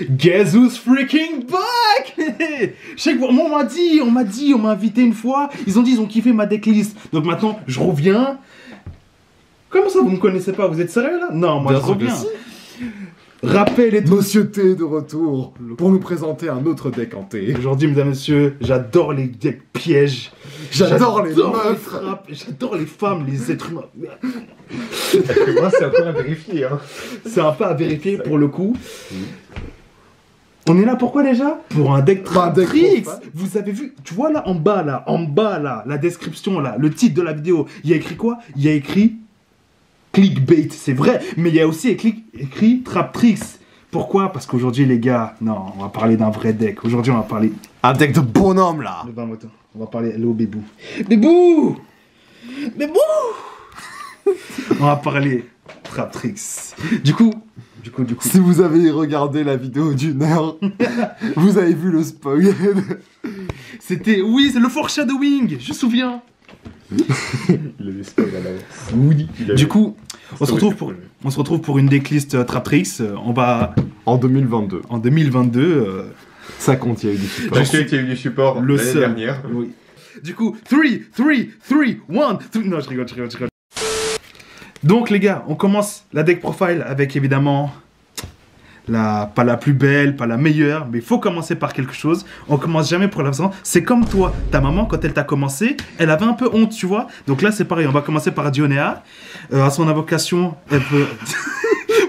Guess who's freaking back? Je sais que moi, on m'a invité une fois. Ils ont kiffé ma decklist. Donc maintenant, je reviens. Comment ça, vous me connaissez pas? Vous êtes sérieux là? Non, moi je reviens. Rappel et tout. Monsieur T est de retour pour nous présenter un autre deck en T. Aujourd'hui, mesdames et messieurs, j'adore les decks pièges. J'adore les meufs. J'adore les femmes, les êtres humains. Moi, c'est encore à vérifier. Hein. C'est un peu à vérifier pour le coup. On est là pourquoi déjà? Pour un deck Traptrix. Vous avez vu, tu vois là en bas là, la description là, le titre de la vidéo, il y a écrit quoi? Il y a écrit clickbait, c'est vrai, mais il y a aussi écrit Traptrix. Pourquoi? Parce qu'aujourd'hui les gars, non, on va parler d'un vrai deck. Aujourd'hui on va parler... Un deck de bonhomme là. On va parler... Hello Bébou. Bébou. On va parler Traptrix. Du coup... Si vous avez regardé la vidéo d'une heure, vous avez vu le spoil. C'était... Oui, c'est le foreshadowing, je me souviens. Il avait spoil à l'avance. Oui. Du coup, on se retrouve pour une decklist Traptrix. On va... En 2022. En 2022... Ça compte, il y a eu du support. Je sais qu'il y a eu du support l'année dernière. Oui. Du coup, 3, 1... Non, je rigole. Donc les gars, on commence la deck profile avec évidemment... pas la plus belle, pas la meilleure, mais il faut commencer par quelque chose. On commence jamais pour l'absent. C'est comme toi, ta maman, quand elle t'a commencé, elle avait un peu honte, tu vois. Donc là, c'est pareil, on va commencer par Dionea. À son invocation, elle peut...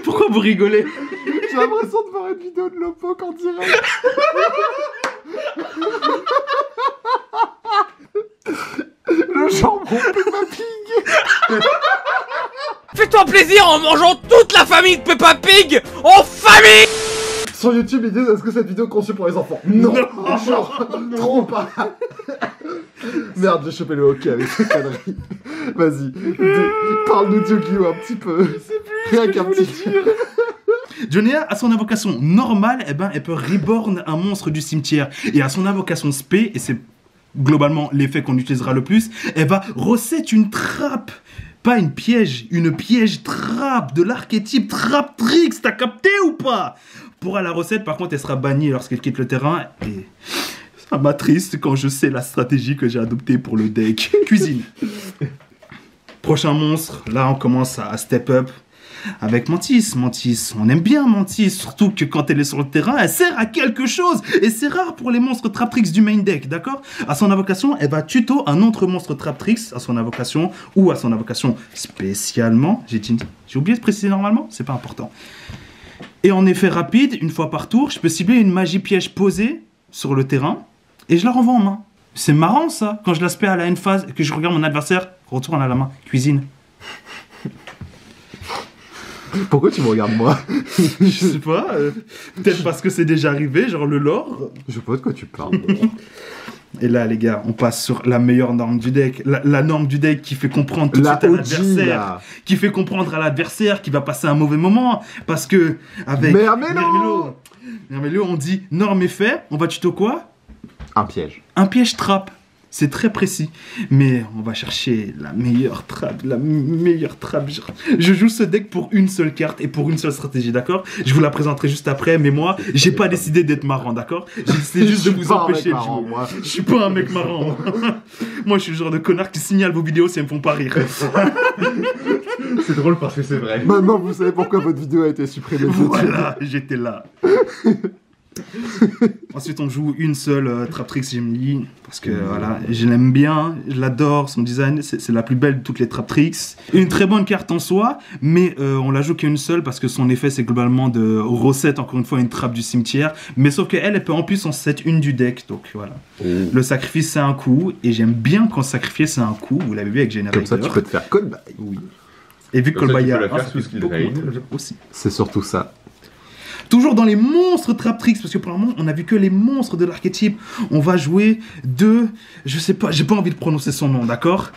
Pourquoi vous rigolez? J'ai l'impression de voir une vidéo de Lopo en direct. Le jambon Peppa Pig. Fais-toi plaisir en mangeant toute la famille de Peppa Pig en famille. Sur YouTube, ils disent est-ce que cette vidéo est conçue pour les enfants? Non, genre, trop pas. Merde, j'ai chopé le hockey avec cette connerie. Vas-y, parle-nous de Yu-Gi-Oh un petit peu. Je sais plus. Rien qu'un petit peu. Dionea, à son invocation normale, eh ben, elle peut reborn un monstre du cimetière. Et à son invocation spé, et c'est globalement l'effet qu'on utilisera le plus, elle va reset une trappe. Pas une piège trappe de l'archétype Traptrix, t'as capté ou pas? Pour la recette, par contre, elle sera bannie lorsqu'elle quitte le terrain et ça m'attriste quand je sais la stratégie que j'ai adoptée pour le deck. Cuisine. Prochain monstre, là on commence à step up avec Mantis. Mantis, on aime bien Mantis, surtout que quand elle est sur le terrain, elle sert à quelque chose. Et c'est rare pour les monstres Traptrix du main deck, d'accord? À son invocation, elle va tuto un autre monstre Traptrix à son invocation ou à son invocation spécialement. J'ai oublié de préciser normalement, c'est pas important. Et en effet rapide, une fois par tour, je peux cibler une magie piège posée sur le terrain et je la renvoie en main. C'est marrant ça, quand je l'aspect à la end phase et que je regarde mon adversaire, retourne à la main, cuisine. Pourquoi tu me regardes moi? Je sais pas, peut-être parce que c'est déjà arrivé, genre le lore. Je sais pas de quoi tu parles. Et là les gars, on passe sur la meilleure norme du deck, la norme du deck qui fait comprendre tout de suite à l'adversaire, qui fait comprendre à l'adversaire qui va passer un mauvais moment, parce que avec Mermelo, on dit norme est fait, on va tuto quoi? Un piège. Un piège trap. C'est très précis, mais on va chercher la meilleure trap, Je joue ce deck pour une seule carte et pour une seule stratégie, d'accord? Je vous la présenterai juste après, mais moi, j'ai pas décidé d'être marrant, d'accord? J'ai décidé juste de vous empêcher de jouer. Moi. Je suis pas un mec marrant. Moi, je suis le genre de connard qui signale vos vidéos si elles me font pas rire. C'est drôle parce que c'est vrai. Maintenant, vous savez pourquoi votre vidéo a été supprimée. Voilà, j'étais là. Ensuite on joue une seule Traptrix Gemini parce que voilà, je l'aime bien, je l'adore, son design c'est la plus belle de toutes les Traptrix. Une très bonne carte en soi, mais on la joue qu'une seule parce que son effet c'est globalement de reset encore une fois une trappe du cimetière, mais sauf qu'elle peut en plus en set une du deck, donc voilà. Le sacrifice c'est un coup et j'aime bien quand sacrifier c'est un coup, vous l'avez vu avec Generator. Comme ça tu peux te faire call by. Oui. Et vu que Call by aussi. C'est surtout ça. Toujours dans les monstres Traptrix, parce que pour le moment, on a vu que les monstres de l'archétype. On va jouer de... Je sais pas, j'ai pas envie de prononcer son nom, d'accord?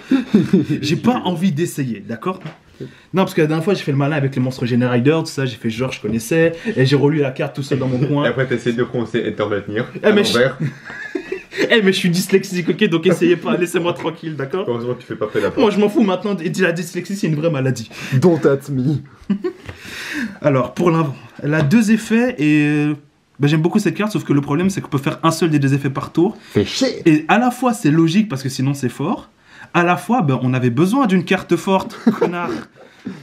J'ai pas envie d'essayer, d'accord? Non, parce que la dernière fois, j'ai fait le malin avec les monstres Generator, tout ça, j'ai fait genre, je connaissais, et j'ai relu la carte tout seul dans mon coin. Et après, t'as essayé de prononcer Ettervatnir. Eh mais je suis dyslexique, ok, donc essayez pas, laissez-moi tranquille, d'accord? Heureusement que tu fais pas près la porte. Moi je m'en fous maintenant, la dyslexie c'est une vraie maladie. Don't at me. Alors, pour l'avant, elle a deux effets et Ben, j'aime beaucoup cette carte, sauf que le problème, c'est qu'on peut faire un seul des 2 effets par tour. Fais chier. Et à la fois, c'est logique, parce que sinon, c'est fort. À la fois, ben, on avait besoin d'une carte forte, connard.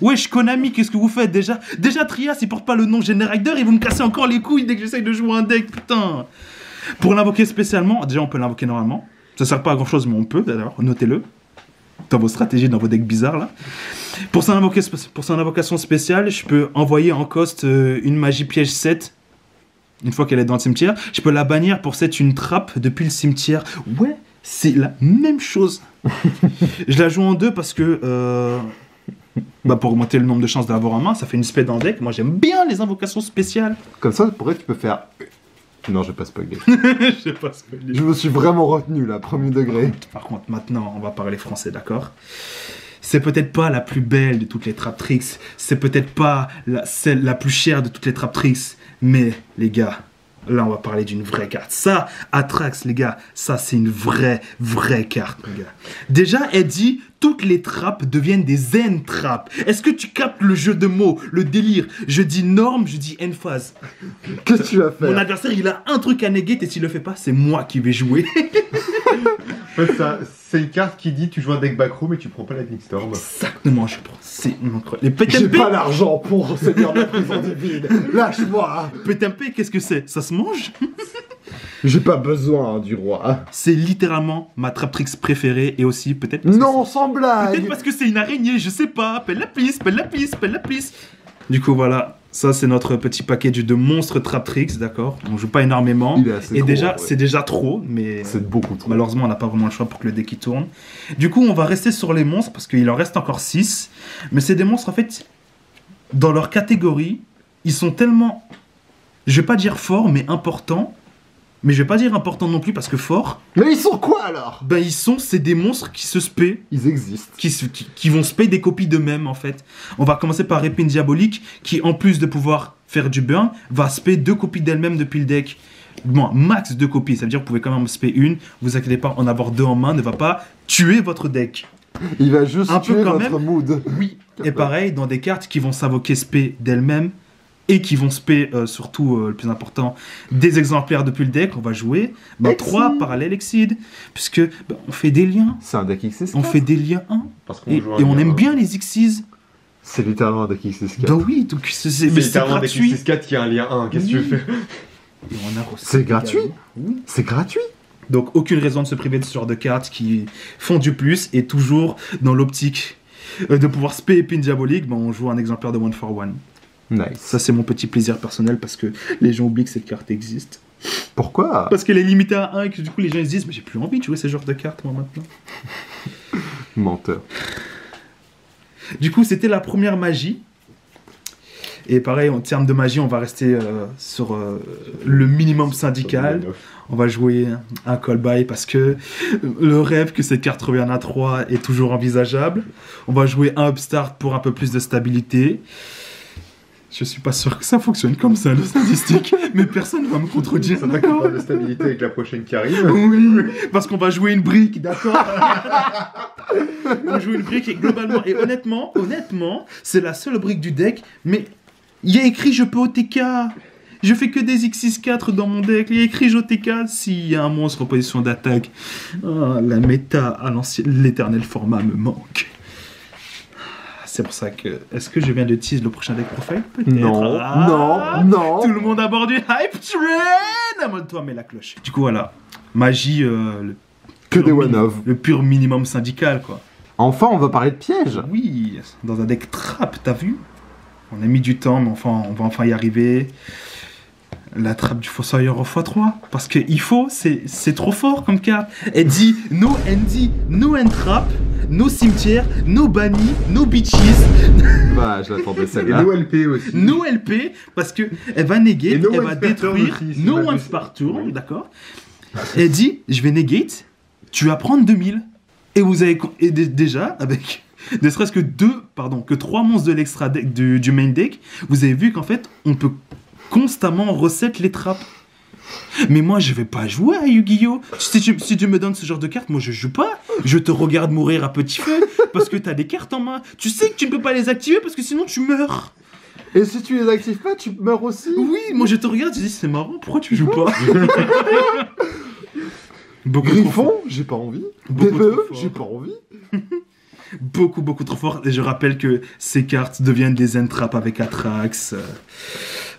Wesh, Konami, qu'est-ce que vous faites déjà Trias, il porte pas le nom Generider, et vous me cassez encore les couilles dès que j'essaye de jouer un deck, putain. Pour l'invoquer spécialement, déjà, on peut l'invoquer normalement. Ça sert pas à grand-chose, mais on peut, d'ailleurs, notez-le. Dans vos stratégies, dans vos decks bizarres, là. Pour son invocation spéciale, je peux envoyer en coste une magie piège 7. Une fois qu'elle est dans le cimetière, je peux la bannir pour set une trappe depuis le cimetière. Ouais, c'est la même chose. Je la joue en 2 parce que... pour augmenter le nombre de chances d'avoir en main, ça fait une spé dans le deck. Moi, j'aime bien les invocations spéciales. Comme ça, pour vrai, tu peux faire... Non, je vais pas spoiler. Je sais pas ce que je dis. Je me suis vraiment retenu, là, premier degré. Par contre, maintenant, on va parler français, d'accord ? C'est peut-être pas la plus belle de toutes les trap tricks. C'est peut-être pas celle la plus chère de toutes les trap tricks. Mais, les gars, là, on va parler d'une vraie carte. Ça, Atrax, les gars, ça, c'est une vraie carte, les gars. Déjà, elle dit, toutes les trappes deviennent des zen trappes. Est-ce que tu captes le jeu de mots, le délire ? Je dis norme, je dis emphase. Qu'est-ce que tu vas faire? Mon adversaire, il a un truc à negate et s'il le fait pas, c'est moi qui vais jouer. En fait, c'est une carte qui dit tu joues un deck backroom et tu prends pas la Storm. Exactement, je prends. C'est incroyable. Les J'ai PTMP, pas l'argent pour Seigneur de la prison divine. Lâche-moi. PTMP, qu'est-ce que c'est ? Ça se mange ? J'ai pas besoin du roi. C'est littéralement ma trap tricks préférée et aussi peut-être parce que Non, sans peut-être blague. parce que c'est une araignée, je sais pas. Pelle la pisse, pelle la pisse, pelle la pisse. Du coup, voilà. Ça, c'est notre petit package de monstres trap tricks, d'accord ? On joue pas énormément. Il est assez Et gros, déjà, ouais. c'est déjà trop, mais C'est beaucoup trop. malheureusement, on n'a pas vraiment le choix pour que le deck il tourne. Du coup, on va rester sur les monstres parce qu'il en reste encore 6. Mais c'est des monstres, en fait, dans leur catégorie, ils sont tellement, je vais pas dire forts, mais importants. Mais je vais pas dire importants non plus parce que forts, Mais ils sont quoi alors? ben c'est des monstres qui se spé, Ils existent. qui vont spé des copies d'eux-mêmes en fait. On va commencer par Épine Diabolique qui, en plus de pouvoir faire du burn, va spé 2 copies d'elle-même depuis le deck. Bon, max 2 copies, ça veut dire que vous pouvez quand même spé une. Vous inquiétez pas, en avoir 2 en main ne va pas tuer votre deck. Il va juste Un peu tuer quand votre même. mood. Oui. Et pareil, dans des cartes qui vont s'invoquer spé d'elles-mêmes et qui vont spé, surtout le plus important, des exemplaires depuis le deck, on va jouer Exceed. 3 parallèles Exceed, puisque on fait des liens. C'est un deck XS4. On fait des liens 1 Parce qu'on et joue un on lien, aime hein. bien les Xyz. C'est littéralement un deck XS4. Bah oui, donc c'est C'est mais c'est littéralement un deck gratuit. 6-4 qui a un lien 1. Qu'est-ce que tu veux faire? Et on a reçu C'est gratuit. également. Oui. C'est gratuit. Donc aucune raison de se priver de ce genre de cartes qui font du plus et toujours dans l'optique de pouvoir spé Épine Diabolique, on joue un exemplaire de 1 for 1. Nice. Ça c'est mon petit plaisir personnel parce que les gens oublient que cette carte existe. Pourquoi? Parce qu'elle est limitée à 1 et que du coup les gens ils se disent mais j'ai plus envie de jouer ce genre de cartes moi maintenant. Menteur. Du coup c'était la première magie. Et pareil en termes de magie on va rester sur le minimum syndical. On va jouer un call-by parce que le rêve que cette carte revienne à 3 est toujours envisageable. On va jouer un upstart pour un peu plus de stabilité. Je suis pas sûr que ça fonctionne comme ça, le statistique, mais personne va me contredire. Ça n'a qu'à pas de stabilité avec la prochaine qui arrive. Oui, parce qu'on va jouer une brique, d'accord. On joue une brique et globalement, et honnêtement, c'est la seule brique du deck, mais il y a écrit je peux OTK. Je fais que des X6-4 dans mon deck. Il y a écrit JOTK s'il y a un monstre en position d'attaque. Ah, la méta à l'ancien, l'éternel format me manque. C'est pour ça que... Est-ce que je viens de tease le prochain deck profile? Peut-être. Non, Ah, non, non. Tout le monde à bord du hype train. Amène-toi, mets la cloche. Du coup, voilà. Magie... Que pur des one-off. le pur minimum syndical, quoi. Enfin, on va parler de pièges. Oui, dans un deck trap, t'as vu? On a mis du temps, mais enfin, on va enfin y arriver. La trappe du Fossoyeur au x3. Parce que il faut, c'est trop fort comme carte. Elle dit no ND, no entrap, no cimetière, no banni, no bitches, Bah, je l'attendais Et celle-là. no LP aussi. no LP. Parce que elle va negate, Et no elle once va per turn détruire, aussi, no c'est pas once juste- par tour, Oui. d'accord. Elle dit, je vais negate, tu vas prendre 2000. Et vous avez déjà, avec ne serait-ce que 3 monstres de l'extra deck du main deck, vous avez vu qu'en fait, on peut constamment reset les trappes. Mais moi, je vais pas jouer à Yu-Gi-Oh! Si tu me donnes ce genre de carte, moi je joue pas. Je te regarde mourir à petit feu parce que t'as des cartes en main. Tu sais que tu ne peux pas les activer parce que sinon tu meurs. Et si tu les actives pas, tu meurs aussi. Oui, moi je te regarde, je dis c'est marrant, pourquoi tu joues pas? Beaucoup trop Griffon, fort. j'ai pas envie. Beaucoup DVE, trop fort. j'ai pas envie. Beaucoup trop fort. Et je rappelle que ces cartes deviennent des entraps avec Atrax.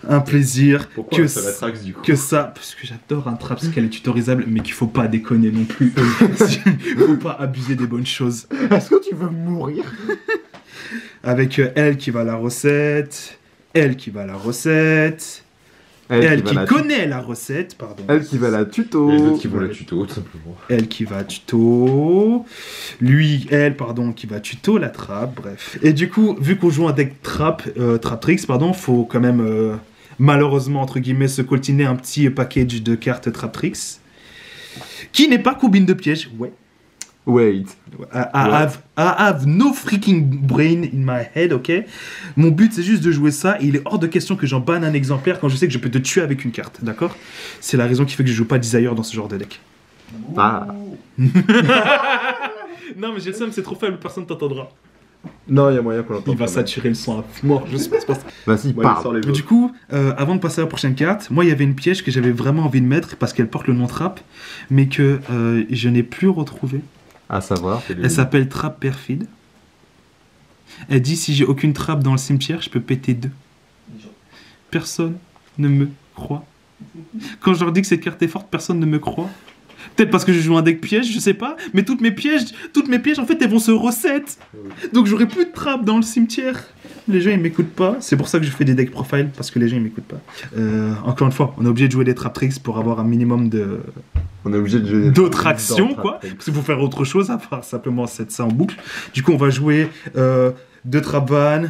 Un plaisir. Pourquoi que ça va Trax du coup? Que ça, parce que j'adore un trap, parce qu'elle est tutorisable, mais qu'il faut pas déconner non plus. Faut pas abuser des bonnes choses. Est-ce que tu veux mourir? Avec elle qui va à la recette, elle qui va à la recette, elle qui connaît la recette, pardon. Elle qui va la tuto. Et les autres qui vont la tuto, tout simplement. Elle qui va tuto, elle, pardon, qui va tuto la trappe, bref. Et du coup, vu qu'on joue un deck trap tricks, pardon, faut quand même, malheureusement, entre guillemets, se coltiner un petit package de cartes trap tricks, qui n'est pas combine de pièges, ouais. Wait. I have no freaking brain in my head, ok? Mon but, c'est juste de jouer ça, et il est hors de question que j'en banne un exemplaire quand je sais que je peux te tuer avec une carte, d'accord? C'est la raison qui fait que je joue pas Desire dans ce genre de deck. Ah. Non, mais j'ai le seum, c'est trop faible, personne t'entendra. Non, il y a moyen qu'on l'entende. Il va saturer le son à mort, je sais pas ce qui se passe. Vas-y, Ouais, parle. sors les Mais votes. du coup, avant de passer à la prochaine carte, moi il y avait une piège que j'avais vraiment envie de mettre parce qu'elle porte le nom Trap, mais que je n'ai plus retrouvé. À savoir. Elle s'appelle Trap Perfide. Elle dit si j'ai aucune trappe dans le cimetière, je peux péter 2. Personne ne me croit. Quand je leur dis que cette carte est forte, personne ne me croit. Peut-être parce que je joue un deck piège, je sais pas, mais toutes mes pièges en fait elles vont se reset. Donc j'aurai plus de trappe dans le cimetière. Les gens ils m'écoutent pas, c'est pour ça que je fais des deck profile, parce que les gens ils m'écoutent pas. Encore une fois, on est obligé de jouer des trap tricks pour avoir un minimum de On est obligé de jouer d'autres actions quoi. Parce qu'il faut faire autre chose à part simplement set ça en boucle. Du coup on va jouer 2 trap van,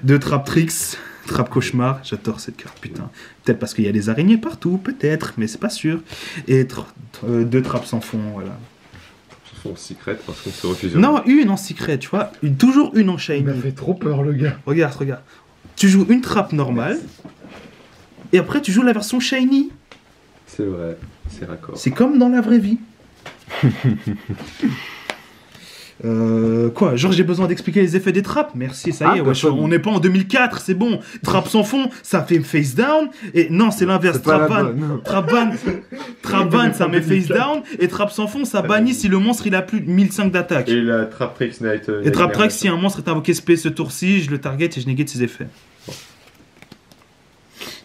2 trap tricks. Trappe cauchemar, j'adore cette carte, putain. Peut-être parce qu'il y a des araignées partout, peut-être, mais c'est pas sûr. Et 2 trappes sans fond, voilà. Ce sont secrètes parce qu'on se refuse. Non, une en secret, tu vois. Toujours une en Il shiny. m'a fait trop peur, le gars. Regarde. Tu joues une trappe normale, et après tu joues la version shiny. C'est vrai, c'est raccord. C'est comme dans la vraie vie. Quoi, genre j'ai besoin d'expliquer les effets des trappes? Merci, ça y est, Ah, wesh, personne. on n'est pas en 2004, c'est bon. Trappe sans fond, ça fait face down. Et non, c'est l'inverse. C'est pas la Trap bonne. van, ça met face down. Et trappe sans fond, ça bannit si le monstre il a plus de 1005 d'attaque. Et la Trap Tricks Night. Et Trap Track, si un monstre est invoqué SP ce tour-ci, je le target et je négate ses effets.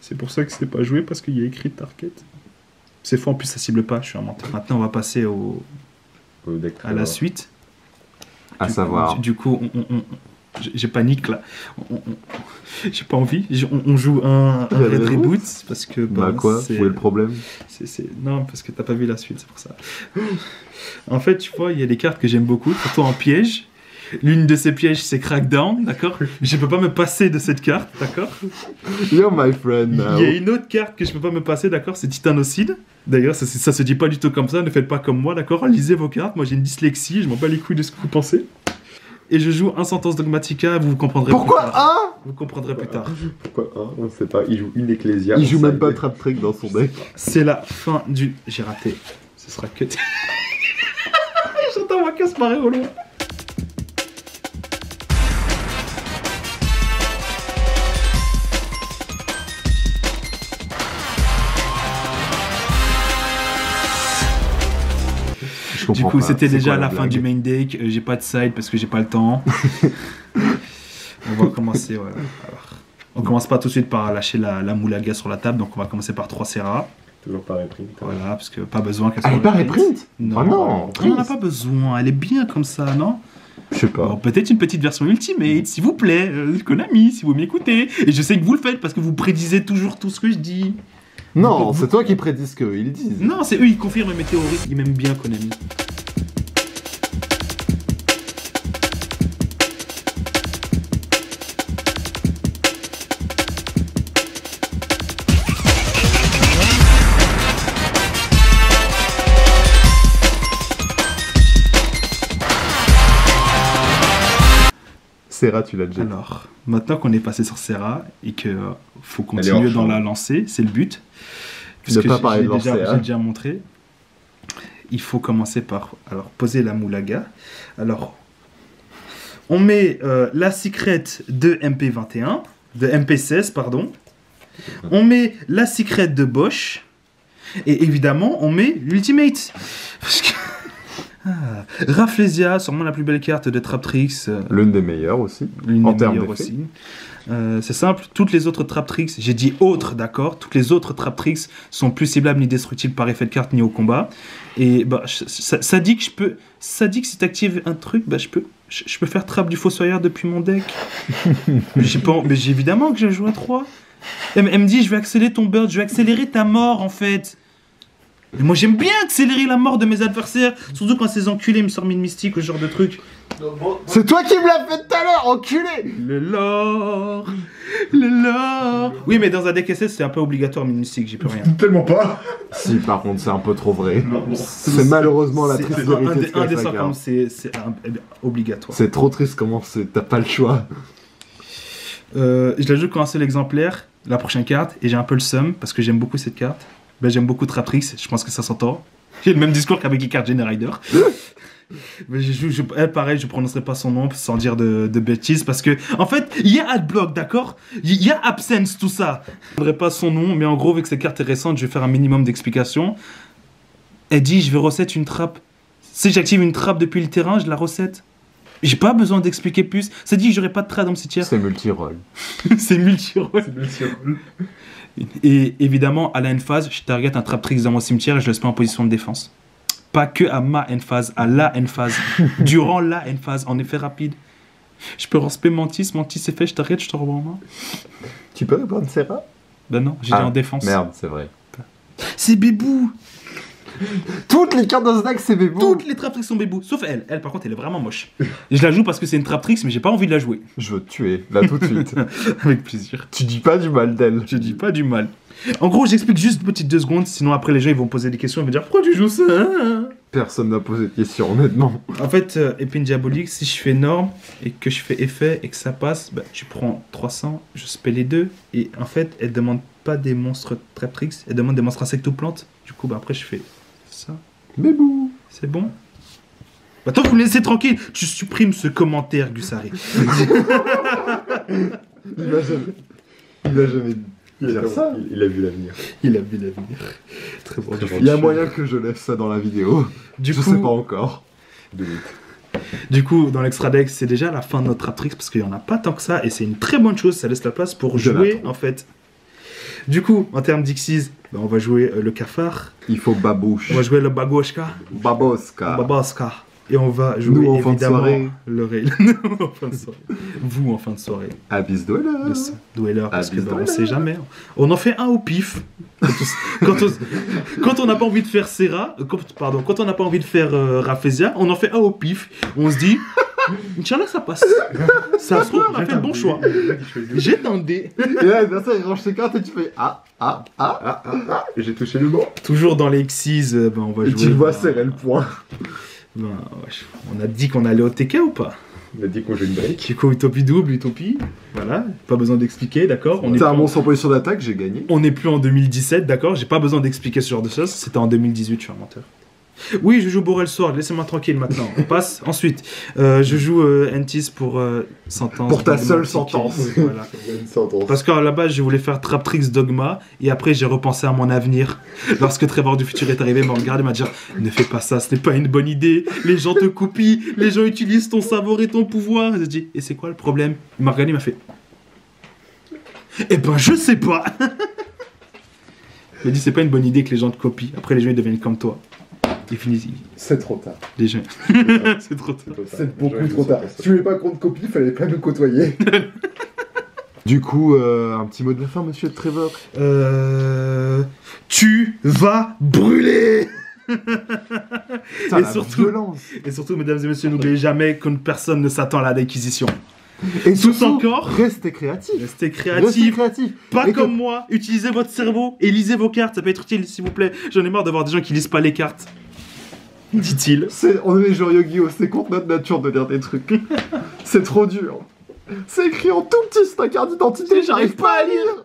C'est pour ça que c'est pas joué parce qu'il y a écrit target. C'est faux, en plus ça cible pas, je suis un menteur. Maintenant on va passer à la suite. À savoir. Du coup, j'ai panique là. J'ai pas envie. On joue un Red Reboot parce que. Bah quoi? Où est le problème? Non, parce que t'as pas vu la suite, c'est pour ça. En fait, tu vois, il y a des cartes que j'aime beaucoup, surtout en piège. L'une de ces pièges, c'est Crackdown, d'accord? Je peux pas me passer de cette carte, d'accord? You're my friend now. Il y a une autre carte que je peux pas me passer, d'accord? C'est Titanocide. D'ailleurs, ça se dit pas du tout comme ça, ne faites pas comme moi, d'accord? Lisez vos cartes, moi j'ai une dyslexie, je m'en bats les couilles de ce que vous pensez. Et je joue un Sentence Dogmatica, vous comprendrez Pourquoi plus tard. un? Vous comprendrez plus tard. Pourquoi un? On ne sait pas. Il joue une Ecclesia. Il joue on même sait. pas Trap Trick dans son deck. C'est la fin du... J'ai raté. Ce sera que... J'entends ma casse marrer au loin. Je Du comprends coup, pas. c'était C'est déjà quoi la fin blague? du main deck. J'ai pas de side parce que j'ai pas le temps. On va commencer, voilà. Alors, on commence pas tout de suite par lâcher la Moulaga sur la table, donc on va commencer par 3 Serra. Toujours pas reprint. Voilà, parce que pas besoin qu'elle Ah, soit elle est pas reprint. reprint? Non, Oh non, on en a pas besoin. Elle est bien comme ça, non? Je sais pas. Bon, peut-être une petite version Ultimate, s'il vous plaît, Konami, si vous m'écoutez. Et je sais que vous le faites parce que vous prédisez toujours tout ce que je dis. Non, c'est toi qui prédis ce qu'ils disent. Non, c'est eux, ils confirment mes théories. Ils m'aiment bien, Konami. Serra, tu l'as déjà. Alors, maintenant qu'on est passé sur Serra et que faut Elle est continuer hors dans champ. la lancée, c'est le but. Ne pas parler de j'ai déjà, lancer, hein. j'ai déjà montré. Il faut commencer par poser la Moulaga. Alors, on met la secrète de MP21. de MP16, pardon. On met la Secret de Bosch. Et évidemment, on met l'Ultimate. Parce que... Rafflesia, sûrement la plus belle carte de Traptrix. L'une des meilleures aussi. L'une en des termes meilleures d'effet. aussi. C'est simple, toutes les autres Traptrix, j'ai dit autres, d'accord, toutes les autres Traptrix sont plus ciblables ni destructibles par effet de carte ni au combat. Et bah, ça dit que je peux, ça dit que si t'actives un truc, bah, je peux faire Trap du Fossoyeur depuis mon deck. Mais j'ai évidemment que j'ai joué à 3. Elle me dit, je vais accélérer ton bird, je vais accélérer ta mort en fait. Et moi j'aime bien accélérer la mort de mes adversaires, surtout quand ces enculés me sortent mine mystique ou ce genre de truc. C'est toi qui me l'as fait tout à l'heure, enculé. Le lore, le lore. Oui, mais dans un deck SS, c'est un peu obligatoire mine mystique, j'y peux rien. Tellement pas. Si, par contre, c'est un peu trop vrai. C'est malheureusement la triste vérité de un des Skyfire. 50, c'est obligatoire. C'est trop triste comment c'est. T'as pas le choix. Je la joue qu'un seul exemplaire, la prochaine carte, et j'ai un peu le seum parce que j'aime beaucoup cette carte. Ben, j'aime beaucoup Traptrix, je pense que ça s'entend. J'ai le même discours qu'avec les cartes Generider. Mais elle, pareil, je prononcerai pas son nom sans dire de bêtises parce que, en fait, il y a Adblock, d'accord? Il y a Absence, tout ça. Je ne dirai pas son nom, mais en gros, vu que cette carte est récente, je vais faire un minimum d'explications. Elle dit, je vais reset une trappe. Si j'active une trappe depuis le terrain, je la reset. J'ai pas besoin d'expliquer plus. Ça dit que j'aurai pas de trade dans le cimetière. C'est multi-roll. C'est multi-roll. Et évidemment, à la end phase, je target un Traptrix dans mon cimetière et je le mets en position de défense. Pas que à ma end phase, à la end phase. Durant la end phase, en effet rapide. Je peux respect Mantis est fait, je t'arrête, je te revois en main. Tu peux répondre Serra? Ben non, j'ai dit en défense. Merde, c'est vrai. C'est Bébou. Toutes les cartes dans ce deck, c'est Bébou. Toutes les Traptrix sont Bébou, sauf elle. Elle, par contre, elle est vraiment moche. Et je la joue parce que c'est une Traptrix, mais j'ai pas envie de la jouer. Je veux te tuer, là tout de suite. Avec plaisir. Tu dis pas du mal d'elle. Je dis pas du mal. En gros, j'explique juste une petite 2 secondes, sinon après les gens ils vont poser des questions, ils vont dire pourquoi tu joues ça hein? Personne n'a posé de question, honnêtement. En fait, épine diabolique, si je fais norme et que je fais effet et que ça passe, bah, tu prends 300, je spell les deux. Et en fait, elle demande pas des monstres Traptrix, elle demande des monstres insectoplantes. Du coup, bah, après, je fais ça. Bébou. C'est bon. Attends, vous me laissez tranquille, tu supprimes ce commentaire, Gussari. Il va jamais dire ça. Il a vu l'avenir. Il a vu l'avenir. Très bon. Il y a moyen que je laisse ça dans la vidéo. Du Je coup, sais pas encore. Du coup, dans l'extra deck, c'est déjà la fin de notre Traptrix parce qu'il n'y en a pas tant que ça et c'est une très bonne chose, ça laisse la place pour jouer en fait. Du coup, en termes d'Xies, bah, on va jouer le cafard, Il faut babouche. on va jouer le bagoshka, Baboska. babaska, et on va jouer Nous, en fin de évidemment soirée. le rail. Nous, en fin de soirée. Vous en fin de soirée. Abyss Dweller. Le dueller, parce que Abyss bah, on Dweller. sait jamais. On en fait un au pif. Quand on n'a pas envie de faire Serra, quand on n'a pas envie de faire Rafflesia, on en fait un au pif. On se dit, Inch'Allah, ça passe. Ça se trouve, on a fait le bon choix. Jette un dé. Et là, l'adversaire, il range ses cartes et tu fais J'ai touché le bon. Toujours dans les Xyz, ben, on va Et jouer. tu le vois ben, serrer le poing. ben, wesh, on a dit qu'on allait au TK ou pas? On a dit qu'on joue une break. Kiko, Utopie double, Utopie. Voilà, pas besoin d'expliquer, d'accord? T'as un monstre en position d'attaque, j'ai gagné. On n'est plus en 2017, d'accord? J'ai pas besoin d'expliquer ce genre de choses. C'était en 2018, je suis un menteur. Oui, je joue Borel Sword, laissez-moi tranquille maintenant. On passe. Ensuite, je joue Entis pour sentence. Pour ta seule dogmatique. sentence. Voilà. Une sentence. Parce qu'à la base, je voulais faire Traptrix Dogma, et après, j'ai repensé à mon avenir. Lorsque Trevor du futur est arrivé, il m'a regardé et m'a dit ne fais pas ça, ce n'est pas une bonne idée. Les gens te copient, les gens utilisent ton savoir et ton pouvoir. J'ai dit et c'est quoi le problème? Il m'a regardé, il m'a fait eh ben, je sais pas. Il m'a dit c'est pas une bonne idée que les gens te copient. Après, les gens ils deviennent comme toi. Ils finissent. C'est trop tard. Les gens. C'est trop tard. C'est beaucoup trop tard. Si tu voulais pas qu'on te copie, fallait pas nous côtoyer. Du coup, un petit mot de la fin, monsieur Trevor. Tu vas brûler. Putain, Et la surtout- violence. Et surtout, mesdames et messieurs, n'oubliez jamais qu'une personne ne s'attend à la déquisition. Et Tout surtout, encore, restez créatifs. restez Restez créatifs. créatifs. Pas Et comme moi, utilisez votre cerveau et lisez vos cartes, ça peut être utile s'il vous plaît. J'en ai marre d'avoir des gens qui lisent pas les cartes. Dit-il. On est les joueurs Yu-Gi-Oh! C'est contre notre nature de lire des trucs. C'est trop dur. C'est écrit en tout petit sur ta carte d'identité, j'arrive pas à lire.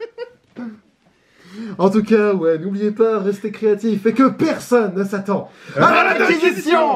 En tout cas, ouais, n'oubliez pas, restez créatifs et que personne ne s'attend à la déquisition.